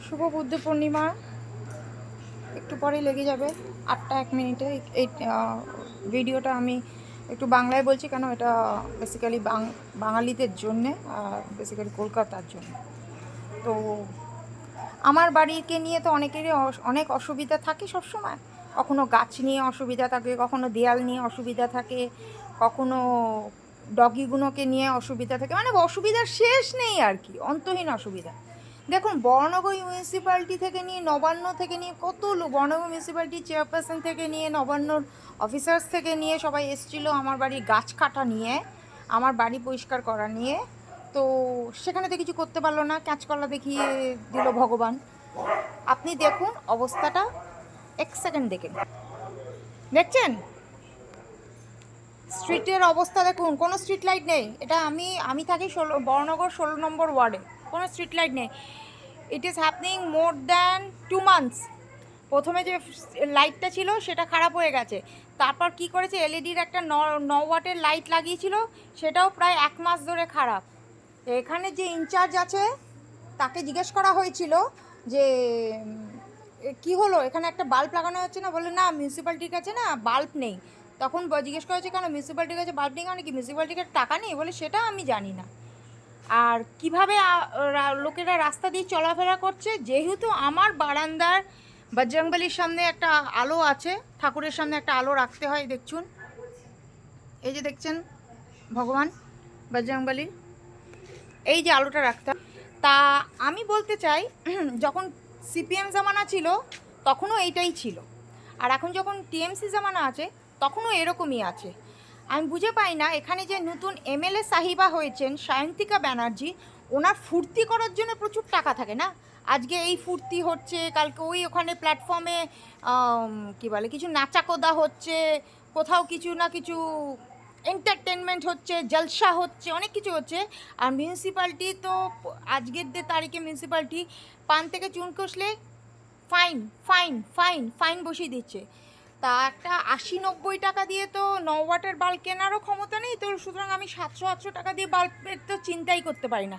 শুভ বুদ্ধ পূর্ণিমা একটু পরেই লেগে যাবে 8টা 1 মিনিটে। এই ভিডিওটা আমি একটু বাংলায় বলছি কেন এটা বেসিক্যালি বাঙালিদের জন্যে আর বেসিক্যালি কলকাতার জন্য। তো আমার বাড়িকে নিয়ে তো অনেকেরই অনেক অসুবিধা থাকে সবসময়। কখনো গাছ নিয়ে অসুবিধা থাকে, কখনো দেয়াল নিয়ে অসুবিধা থাকে, কখনো ডগিগুলোকে নিয়ে অসুবিধা থাকে, মানে অসুবিধার শেষ নেই আর কি, অন্তহীন অসুবিধা। দেখুন বর্ণনগর মিউনিসিপ্যালিটি থেকে নিয়ে নবান্ন থেকে নিয়ে কত লোক, বর্ণনগর মিউনিসিপ্যালিটি চেয়ারপারসন থেকে নিয়ে নবান্নর অফিসার্স থেকে নিয়ে সবাই এসেছিলো আমার বাড়ির গাছ কাটা নিয়ে, আমার বাড়ি পরিষ্কার করা নিয়ে। তো সেখানে তো কিছু করতে পারলো না, কাঁচকলা দেখিয়ে দিল ভগবান। আপনি দেখুন অবস্থাটা, 1 সেকেন্ড দেখেন, দেখছেন স্ট্রিটের অবস্থা দেখুন, কোনো স্ট্রিট লাইট নেই। এটা আমি থাকি বর্ণনগর 16 নম্বর ওয়ার্ডে, কোনো স্ট্রিট লাইট নেই। It is happening more than 2 months. প্রথমে যে লাইটটা ছিল সেটা খারাপ হয়ে গেছে, তারপর কি করেছে এলইডির একটা 9 ওয়াটের লাইট লাগিয়েছিল, সেটাও প্রায় 1 মাস ধরে খারাপ। এখানে যে ইনচার্জ আছে তাকে জিজ্ঞেস করা হয়েছিল যে কি হলো, এখানে একটা বাল্ব লাগানো হচ্ছে না, বলে না মিউনিসিপ্যালিটির কাছে না বাল্ব নেই। তখন জিজ্ঞেস করা হচ্ছে কেন মিউনিসিপ্যালিটির কাছে বাল্ব নেই, মানে কি মিউনিসিপ্যালিটির কাছে টাকা নেই, বলে সেটা আমি জানি না। আর কিভাবে লোকেরা রাস্তা দিয়ে চলাফেরা করছে, যেহেতু আমার বারান্দার বজরংবলির সামনে একটা আলো আছে, ঠাকুরের সামনে একটা আলো রাখতে হয়, দেখছুন এই যে দেখছেন ভগবান বজরংবলির এই যে আলোটা রাখতাম। তা আমি বলতে চাই যখন সিপিএম জামানা ছিল তখনও এইটাই ছিল, আর এখন যখন টিএমসি জামানা আছে তখনও এরকমই আছে। আমি বুঝে পাই না, এখানে যে নতুন এমএলএ সাহিবা হয়েছেন সায়ন্তিকা ব্যানার্জি, ওনার ফুর্তি করার জন্য প্রচুর টাকা থাকে না। আজকে এই ফুর্তি হচ্ছে, কালকে ওই ওখানে প্ল্যাটফর্মে কী বলে কিছু নাচাকোদা হচ্ছে, কোথাও কিছু না কিছু এন্টারটেনমেন্ট হচ্ছে, জলসা হচ্ছে, অনেক কিছু হচ্ছে। আর মিউনিসিপ্যালিটি তো আজকের তারিখে মিউনিসিপ্যালিটি পান থেকে চুন কষলে ফাইন ফাইন ফাইন ফাইন বসিয়ে দিচ্ছে। তা একটা 80-90 টাকা দিয়ে তো 9 ওয়াটের বাল্ব কেনারও ক্ষমতা নেই তো, সুতরাং আমি 700-800 টাকা দিয়ে বাল্বের তো চিন্তাই করতে পারি না।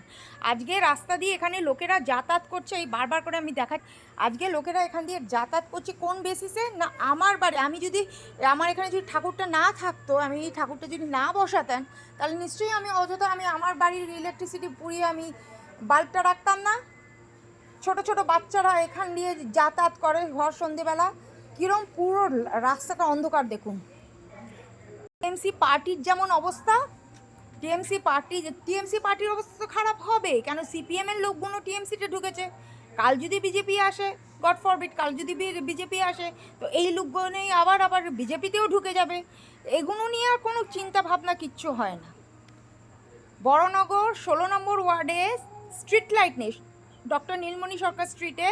আজকে রাস্তা দিয়ে এখানে লোকেরা যাতায়াত করছে, এই বারবার করে আমি দেখাচ্ছি, আজকে লোকেরা এখান দিয়ে যাতায়াত করছে কোন বেসিসে না, আমার বাড়ি আমি যদি আমার এখানে যদি ঠাকুরটা না থাকতো, আমি এই ঠাকুরটা যদি না বসাতেন, তাহলে নিশ্চয়ই আমি অযথা আমি আমার বাড়ির ইলেকট্রিসিটি পুড়িয়ে আমি বাল্বটা রাখতাম না। ছোট ছোট বাচ্চারা এখান দিয়ে যাতায়াত করে ঘর সন্ধেবেলা, কিরম পুরো রাস্তাটা অন্ধকার দেখুন। টিএমসি পার্টির যেমন অবস্থা, টিএমসি পার্টির অবস্থা তো খারাপ হবে, কেন সিপিএমের লোকগুলো টিএমসিতে ঢুকেছে। কাল যদি বিজেপি আসে, গড ফরবিড, কাল যদি বিজেপি আসে তো এই লোকগুলো নেই আবার আবার বিজেপিতেও ঢুকে যাবে। এগুলো নিয়ে আর কোনো চিন্তা ভাবনা কিচ্ছু হয় না। বড়নগর 16 নম্বর ওয়ার্ডে স্ট্রিট লাইট নেই, ডক্টর নীলমণি সরকার স্ট্রিটে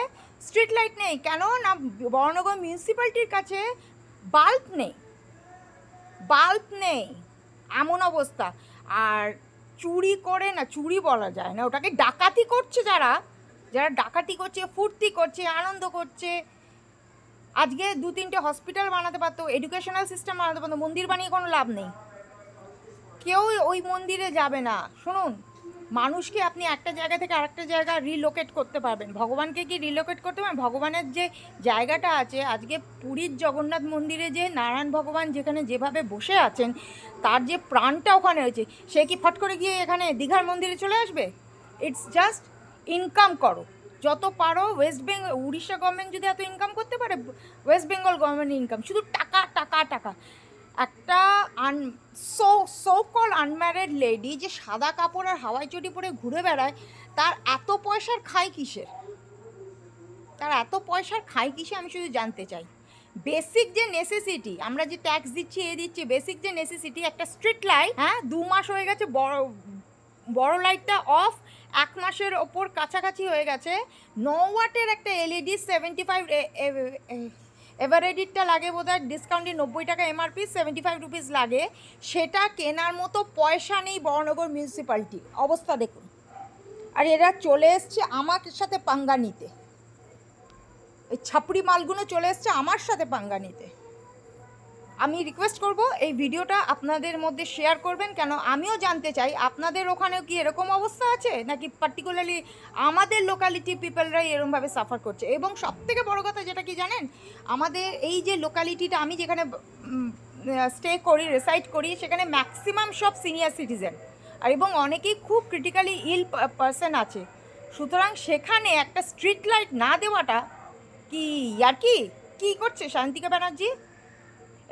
স্ট্রিট লাইট নেই, কেন না বড়নগর মিউনিসিপ্যালিটির কাছে বাল্ব নেই, বাল্ব নেই, এমন অবস্থা। আর চুরি করে না, চুরি বলা যায় না, ওটাকে ডাকাতি করছে যারা, যারা ডাকাতি করছে, ফুর্তি করছে, আনন্দ করছে। আজকে 2-3টে হসপিটাল বানাতে পারতো, এডুকেশনাল সিস্টেম বানাতে পারতো, মন্দির বানিয়ে কোনো লাভ নেই, কেউ ওই মন্দিরে যাবে না। শুনুন, মানুষকে আপনি একটা জায়গা থেকে আরেকটা জায়গা রিলোকেট করতে পারবেন, ভগবানকে কি রিলোকেট করতে পারবেন? ভগবানের যে জায়গাটা আছে, আজকে পুরীর জগন্নাথ মন্দিরে যে নারায়ণ ভগবান যেখানে যেভাবে বসে আছেন, তার যে প্রাণটা ওখানে হয়েছে, সে কি ফট করে গিয়ে এখানে দীঘার মন্দিরে চলে আসবে? ইটস জাস্ট ইনকাম করো যত পারো। ওয়েস্ট বেঙ্গল, উড়িষ্যা গভর্নমেন্ট যদি এত ইনকাম করতে পারে, ওয়েস্ট বেঙ্গল গভর্নমেন্ট ইনকাম শুধু টাকা টাকা টাকা। একটা সো কল আনম্যারিড লেডি যে সাদা কাপড় আর হাওয়াই চটি পরে ঘুরে বেড়ায়, তার এত পয়সার খায় কিসের, তার এত পয়সার খায় কিসে আমি শুধু জানতে চাই। বেসিক যে নেসেসিটি, আমরা যে ট্যাক্স দিচ্ছি দিচ্ছি, বেসিক যে নেসেসিটি, একটা স্ট্রিট লাইট, হ্যাঁ 2 মাস হয়ে গেছে, বড় লাইটটা অফ, 1 মাসের ওপর কাছাকাছি হয়ে গেছে। 9 ওয়াটের একটা এলইডি 75 এভারেডিটটা লাগে বোধহয় ডিসকাউন্টে 90 টাকা, এমআরপি 75 রুপিস লাগে, সেটা কেনার মতো পয়সা নেই বড়নগর মিউনিসিপ্যালিটি। অবস্থা দেখুন। আর এরা চলে এসছে আমার সাথে পাঙ্গা নিতে, এই ছাপড়ি মালগুলো চলে এসছে আমার সাথে পাঙ্গা নিতে। আমি রিকোয়েস্ট করব এই ভিডিওটা আপনাদের মধ্যে শেয়ার করবেন, কেন আমিও জানতে চাই আপনাদের ওখানেও কি এরকম অবস্থা আছে নাকি পার্টিকুলারলি আমাদের লোকালিটি পিপলরাই এরকমভাবে সাফার করছে। এবং সবথেকে বড় কথা যেটা কি জানেন, আমাদের এই যে লোকালিটিটা আমি যেখানে স্টে করি, রেসাইড করি, সেখানে ম্যাক্সিমাম সব সিনিয়র সিটিজেন আর এবং অনেকেই খুব ক্রিটিক্যালি ইল পারসন আছে। সুতরাং সেখানে একটা স্ট্রিট লাইট না দেওয়াটা কি আর কি করছে শান্তিকা ব্যানার্জি?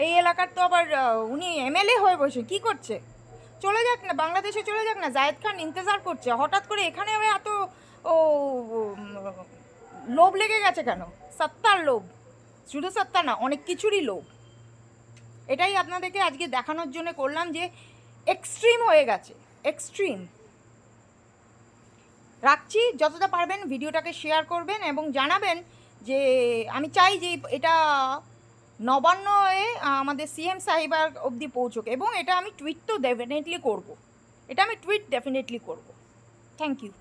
এই এলাকার তো আবার উনি এমএলএ হয়ে বসে কি করছে? চলে যাক না, বাংলাদেশে চলে যাক না। জায়েদ খান ইন্তজার করছে, হঠাৎ করে এখানে আবার এত ও লোভ লেগে গেছে কেন? সত্তার লোভ, শুধু সত্তা না, অনেক কিছুরই লোভ। এটাই আপনাদেরকে আজকে দেখানোর জন্য করলাম যে এক্সট্রিম হয়ে গেছে, এক্সট্রিম। রাখছি, যতটা পারবেন ভিডিওটাকে শেয়ার করবেন এবং জানাবেন যে আমি চাই যে এটা নবান্নয়ে আমাদের সিএম সাহেবার অবধি পৌঁছুক, এবং এটা আমি টুইট তো ডেফিনেটলি করব, এটা আমি টুইট ডেফিনেটলি করব। Thank you.